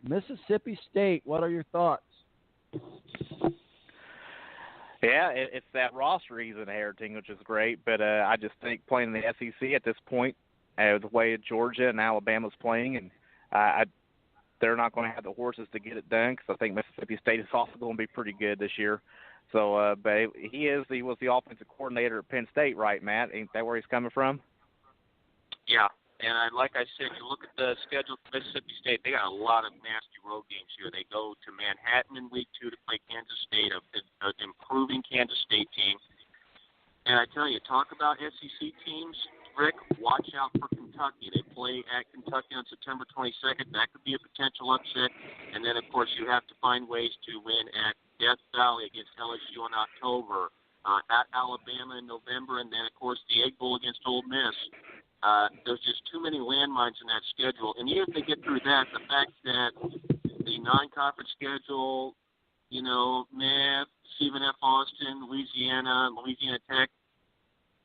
Mississippi State, what are your thoughts? Yeah, it's that roster he's inheriting, which is great. But I just think playing in the SEC at this point, the way Georgia and Alabama's playing, and they're not going to have the horses to get it done because I think Mississippi State is also going to be pretty good this year. So, but he was the offensive coordinator at Penn State, right, Matt? Ain't that where he's coming from? Yeah. And like I said, you look at the schedule for Mississippi State, they got a lot of nasty road games here. They go to Manhattan in week 2 to play Kansas State, an improving Kansas State team. And I tell you, talk about SEC teams, Rick, watch out for Kentucky. They play at Kentucky on September 22nd. That could be a potential upset. And then, of course, you have to find ways to win at Death Valley against LSU in October, at Alabama in November, and then, of course, the Egg Bowl against Ole Miss. There's just too many landmines in that schedule. And even if they get through that, the fact that the non-conference schedule, Stephen F. Austin, Louisiana Tech,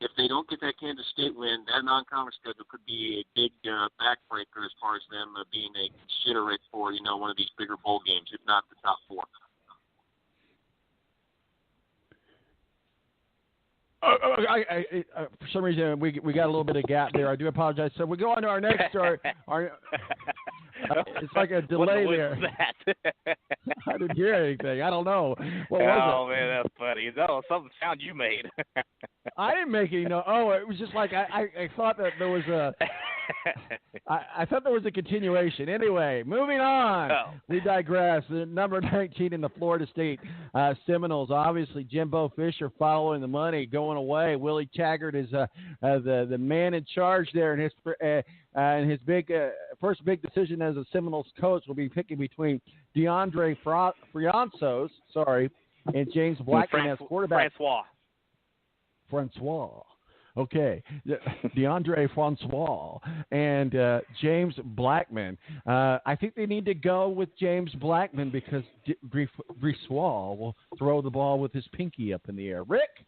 if they don't get that Kansas State win, that non-conference schedule could be a big backbreaker as far as them being a considerate for, one of these bigger bowl games, if not the top 4. For some reason, we got a little bit of gap there. I do apologize. So we go on to our next story. It's like a delay there. I didn't hear anything. I don't know. What was it? Oh, man, that's funny. No, something sound you made. I didn't make any. Oh, it was just like I thought that there was a. I thought there was a continuation. Anyway, moving on. Oh. We digress. The number 19 in the Florida State Seminoles. Obviously, Jimbo Fisher following the money, going away. Willie Taggart is the man in charge there, and his big first big decision as a Seminoles coach will be picking between DeAndre Frianzos, and James Blackman as quarterback. Francois. Okay, DeAndre Francois and James Blackman. I think they need to go with James Blackman because Francois will throw the ball with his pinky up in the air. Rick?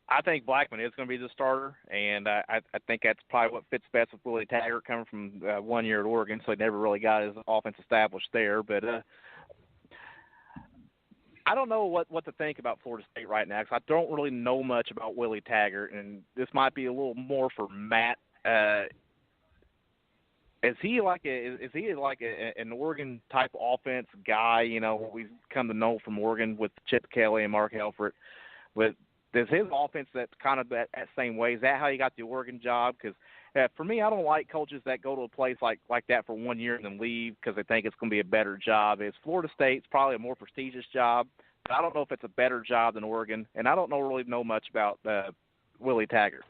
I think Blackman is going to be the starter, and I think that's probably what fits best with Willie Taggart coming from 1 year at Oregon, so he never really got his offense established there. But I don't know what to think about Florida State right now because I don't really know much about Willie Taggart, and this might be a little more for Matt. Is he like an Oregon type offense guy? What we've come to know from Oregon with Chip Kelly and Mark Helfrich. Is his offense that's kind of that same way? Is that how he got the Oregon job? Because for me, I don't like coaches that go to a place like that for 1 year and then leave because they think it's going to be a better job. Florida State's probably a more prestigious job, but I don't know if it's a better job than Oregon, and I don't really know much about Willie Taggart.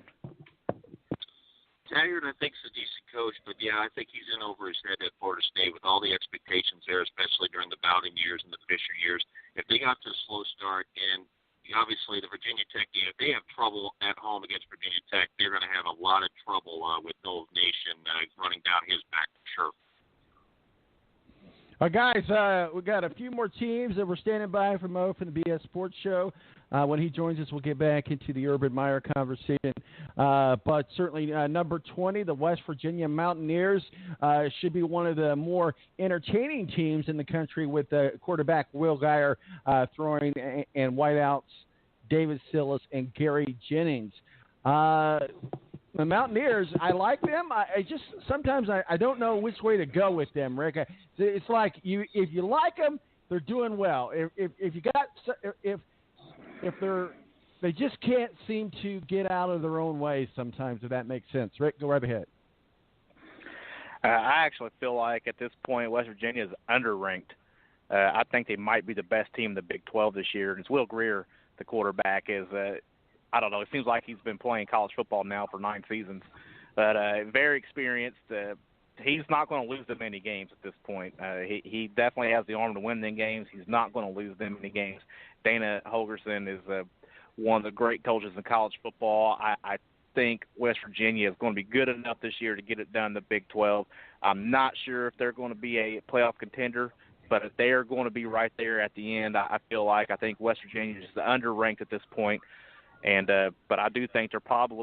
Taggart, I think, is a decent coach, but, yeah, I think he's in over his head at Florida State with all the expectations there, especially during the Bowden years and the Fisher years. If they got to a slow start and obviously the Virginia Tech game, if they have trouble at home against Virginia Tech, they're going to have a lot of trouble with Nole Nation running down his back for sure. Guys, we got a few more teams that we're standing by for Mo from the BS Sports Show. When he joins us, we'll get back into the Urban Meyer conversation. But certainly number 20, the West Virginia Mountaineers, should be one of the more entertaining teams in the country with quarterback Will Geyer throwing and wideouts David Silas and Gary Jennings. The Mountaineers, I like them. I just sometimes I don't know which way to go with them, Rick. It's like if you like them, they're doing well. If they just can't seem to get out of their own way sometimes, if that makes sense. Rick, go right ahead. I actually feel like at this point West Virginia is underranked. I think they might be the best team in the Big 12 this year. And it's Will Greer, the quarterback, is I don't know. It seems like he's been playing college football now for 9 seasons, but very experienced. He's not going to lose them many games at this point. He definitely has the arm to win them games. He's not going to lose them many games. Dana Holgorsen is one of the great coaches in college football. I think West Virginia is going to be good enough this year to get it done in the Big 12. I'm not sure if they're going to be a playoff contender, but if they are going to be right there at the end, I think West Virginia is underranked at this point. And but I do think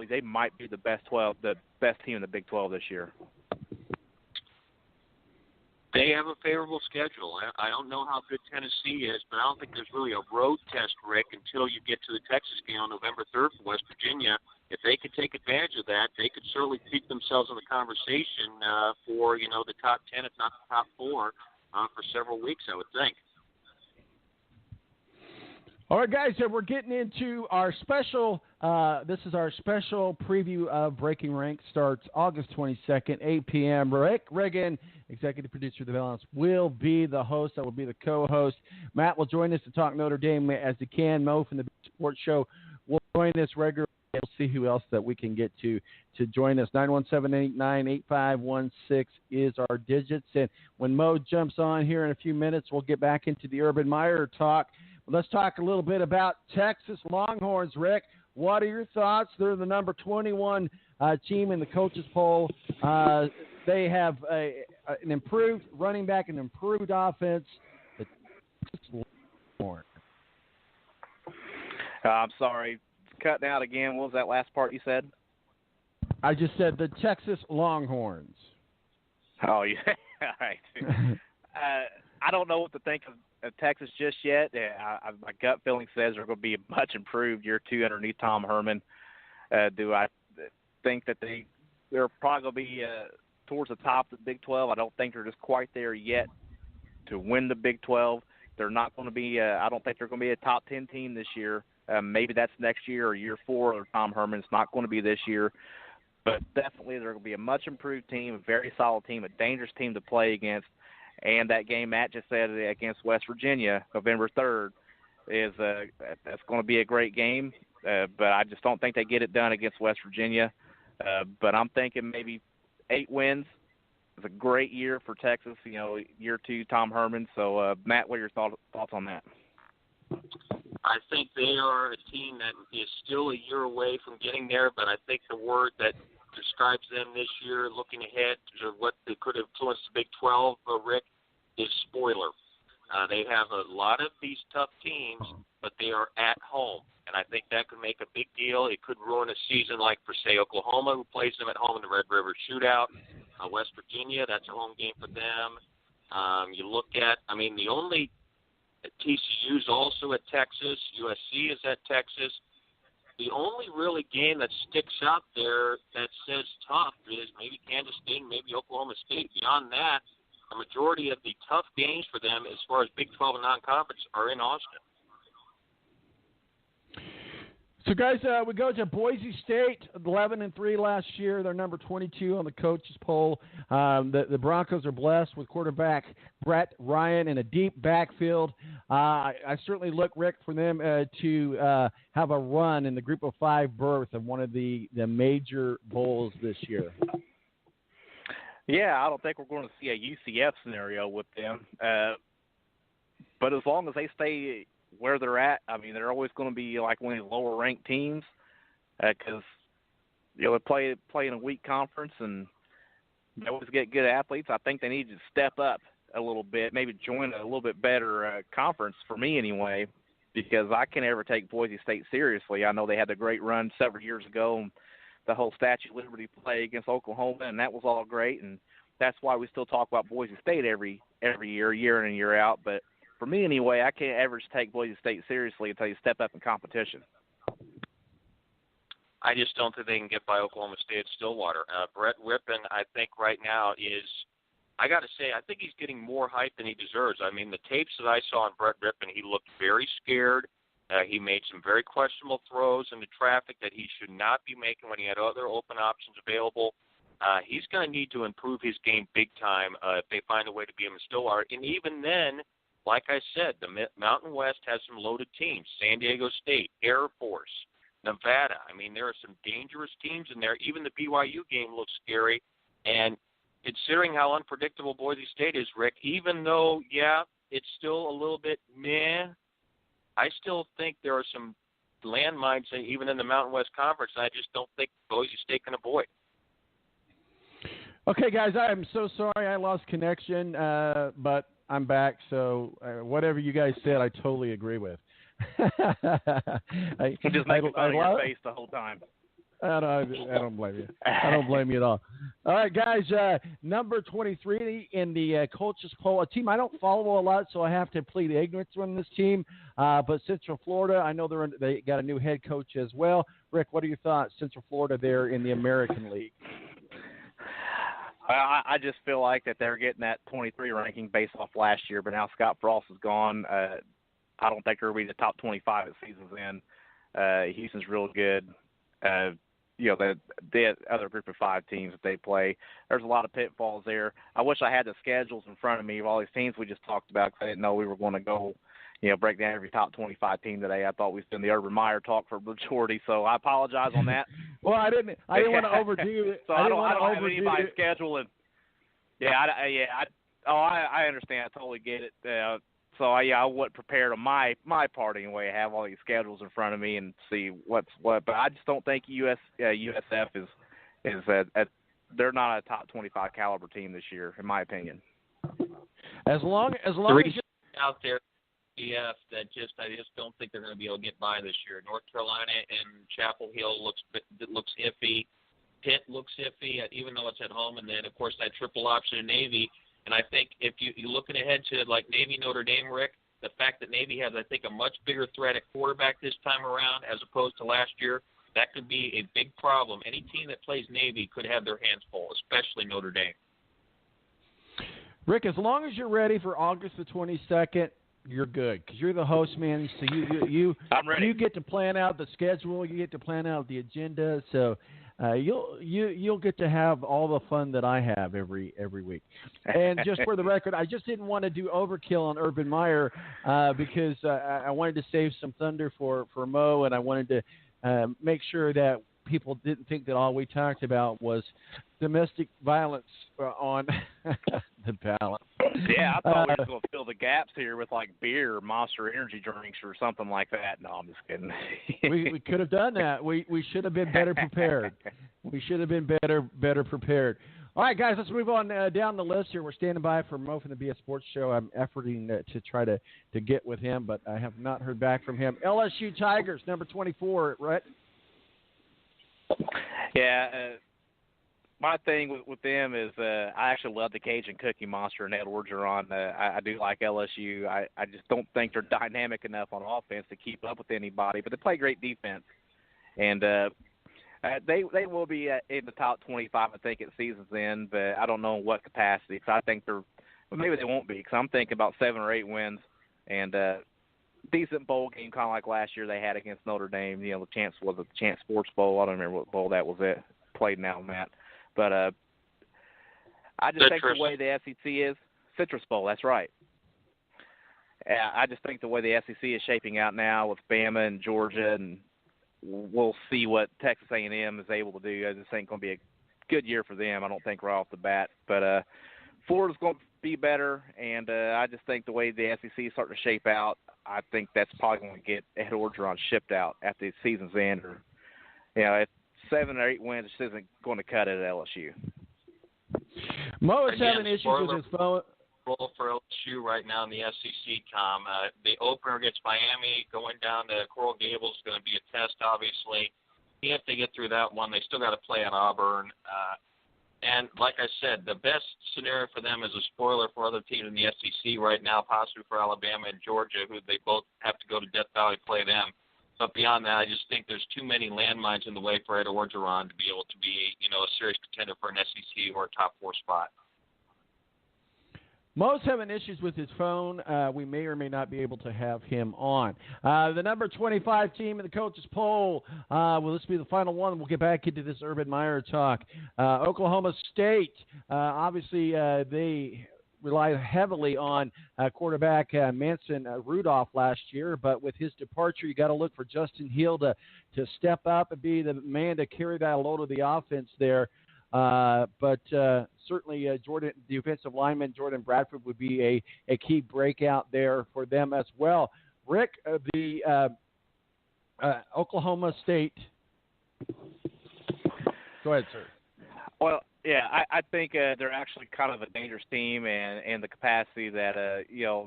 they might be the best team in the Big 12 this year. They have a favorable schedule. I don't know how good Tennessee is, but I don't think there's really a road test, Rick, until you get to the Texas game on November 3rd for West Virginia. If they could take advantage of that, they could certainly keep themselves in the conversation for, the top 10, if not the top 4, for several weeks, I would think. All right, guys, so we're getting into our special this is our special preview of Breaking Rank. Starts August 22nd, 8 p.m. Rick-riggin, executive producer of the Balance, will be the host. I will be the co-host. Matt will join us to talk Notre Dame as he can. Mo from the Sports Show will join us regularly. We'll see who else that we can get to join us. 917-889-8516 is our digits. And when Mo jumps on here in a few minutes, we'll get back into the Urban Meyer talk. Let's talk a little bit about Texas Longhorns, Rick. What are your thoughts? They're the number 21 team in the coaches poll. They have an improved running back, an improved offense. The Texas Longhorns. I'm sorry. Cutting out again. What was that last part you said? I just said the Texas Longhorns. Oh, yeah. All right. I don't know what to think of Texas just yet. My gut feeling says they're going to be much improved year 2 underneath Tom Herman. Do I think that they're probably going to be towards the top of the Big 12? I don't think they're just quite there yet to win the Big 12. They're not going to be I don't think they're going to be a top 10 team this year. Maybe that's next year or year 4 or Tom Herman's not going to be this year. But definitely they're going to be a much improved team, a very solid team, a dangerous team to play against. And that game Matt just said against West Virginia, November 3rd, is that's going to be a great game. But I just don't think they get it done against West Virginia. But I'm thinking maybe 8 wins. It's a great year for Texas, year 2, Tom Herman. So, Matt, what are your thoughts on that? I think they are a team that is still a year away from getting there, but I think the word that describes them this year, looking ahead to what they could influence the Big 12, Rick, is spoiler. They have a lot of these tough teams, but they are at home, and I think that could make a big deal. It could ruin a season like, for, say, Oklahoma, who plays them at home in the Red River Shootout. West Virginia, that's a home game for them. You look at, the only TCU's also at Texas. USC is at Texas. The only really game that sticks out there that says tough is maybe Kansas State, maybe Oklahoma State. Beyond that, a majority of the tough games for them as far as Big 12 and non-conference are in Austin. So, guys, we go to Boise State, 11-3 last year. They're number 22 on the coaches poll. The Broncos are blessed with quarterback Brett Ryan and a deep backfield. I certainly look, Rick, for them to have a run in the Group of 5 berth of one of the major bowls this year. Yeah, I don't think we're going to see a UCF scenario with them. But as long as they stay where they're at, they're always going to be like one of the lower-ranked teams because they play in a weak conference and they always get good athletes. I think they need to step up a little bit, maybe join a little bit better conference, for me anyway, because I can't ever take Boise State seriously. I know they had a great run several years ago, and the whole Statue of Liberty play against Oklahoma, and that was all great, and that's why we still talk about Boise State every year in and year out. But for me anyway, I can't ever take Boise State seriously until you step up in competition. I just don't think they can get by Oklahoma State at Stillwater. Brett Whippen, I think right now is, I got to say, I think he's getting more hype than he deserves. The tapes that I saw on Brett Whippen, he looked very scared. He made some very questionable throws into traffic that he should not be making when he had other open options available. He's going to need to improve his game big time if they find a way to beat him in Stillwater. And even then, like I said, the Mountain West has some loaded teams. San Diego State, Air Force, Nevada. There are some dangerous teams in there. Even the BYU game looks scary. And considering how unpredictable Boise State is, Rick, even though, it's still a little bit meh, I still think there are some landmines even in the Mountain West Conference. I just don't think Boise State can avoid. Okay, guys, I'm so sorry I lost connection, but I'm back. So whatever you guys said, I totally agree with. Just making fun of your face the whole time. I don't blame you. I don't blame you at all. All right, guys. Number 23 in the coaches poll, a team I don't follow a lot, so I have to plead ignorance on this team. But Central Florida, I know they got a new head coach as well. Rick, what are your thoughts? Central Florida there in the American League. I just feel like that they're getting that 23 ranking based off last year, but now Scott Frost is gone. I don't think they're going to be the top 25 at season's end. Houston's real good. The other group of 5 teams that they play, there's a lot of pitfalls there. I wish I had the schedules in front of me of all these teams we just talked about, because I didn't know we were going to go, break down every top 25 team today. I thought we was doing the Urban Meyer talk for majority, so I apologize on that. Well, I didn't want to overdo it. So I don't have anybody's schedule. And I understand. I totally get it. I wasn't prepared on my part anyway. I have all these schedules in front of me and see what's what. But I just don't think USF is they're not a top 25 caliber team this year, in my opinion. As long as out there, I just don't think they're going to be able to get by this year. North Carolina and Chapel Hill looks iffy. Pitt looks iffy, even though it's at home, and then of course that triple option in Navy. And I think if you're looking ahead to like Navy, Notre Dame, Rick, the fact that Navy has, I think, a much bigger threat at quarterback this time around as opposed to last year, that could be a big problem. Any team that plays Navy could have their hands full, especially Notre Dame. Rick, as long as you're ready for August the 22nd, you're good, because you're the host, man. So I'm ready. You get to plan out the schedule, you get to plan out the agenda. So you'll get to have all the fun that I have every week. And just for the record, I just didn't want to do overkill on Urban Meyer because I wanted to save some thunder for Mo, and I wanted to make sure that people didn't think that all we talked about was domestic violence on the ballot. Yeah, I thought we were going to fill the gaps here with like beer or Monster energy drinks or something like that. No, I'm just kidding. we could have done that. We should have been better prepared. We should have been better prepared. All right, guys, let's move on down the list here. We're standing by for Mo from the BS Sports Show. I'm efforting to try to get with him, but I have not heard back from him. LSU Tigers, number 24, right? Yeah, my thing with them is I actually love the Cajun Cookie Monster and Ed Orgeron. I do like LSU. I just don't think they're dynamic enough on offense to keep up with anybody, but they play great defense. And they will be in the top 25, I think, at season's end, but I don't know in what capacity. Because I think maybe they won't be, because I'm thinking about 7 or 8 wins and decent bowl game, kind of like last year they had against Notre Dame. The Chance Sports Bowl. I don't remember what bowl that was played now, Matt. But I just think the way the SEC is, Citrus Bowl, that's right. I just think the way the SEC is shaping out now with Bama and Georgia, and we'll see what Texas A&M is able to do. I just think it's going to be a good year for them. I don't think right off the bat. But Florida's going to be better, and I just think the way the SEC is starting to shape out, I think that's probably going to get Ed Orgeron shipped out at the season's end. Or, at 7 or 8 wins, this isn't going to cut it at LSU. Mo is having issues with his phone. Role for LSU right now in the SEC, Tom. The opener against Miami, going down to Coral Gables, is going to be a test, obviously. If they get through that one, they still got to play at Auburn. And like I said, the best scenario for them is a spoiler for other teams in the SEC right now, possibly for Alabama and Georgia, who they both have to go to Death Valley to play them. But beyond that, I just think there's too many landmines in the way for Ed Orgeron to be able to be, a serious contender for an SEC or a top 4 spot. Mo's having issues with his phone. We may or may not be able to have him on. The number 25 team in the coaches poll. Will this be the final one? We'll get back into this Urban Meyer talk. Oklahoma State. Obviously, they relied heavily on quarterback Manson Rudolph last year, but with his departure, you got to look for Justin Hill to step up and be the man to carry that load of the offense there. But certainly Jordan, the defensive lineman, Jordan Bradford, would be a key breakout there for them as well. Rick, the Oklahoma State. Go ahead, sir. Well, Yeah, I think they're actually kind of a dangerous team, and the capacity that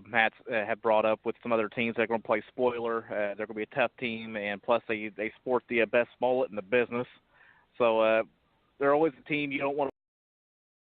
Matt's have brought up with some other teams that are going to play spoiler. They're going to be a tough team, and plus they sport the best mullet in the business. So they're always a team you don't want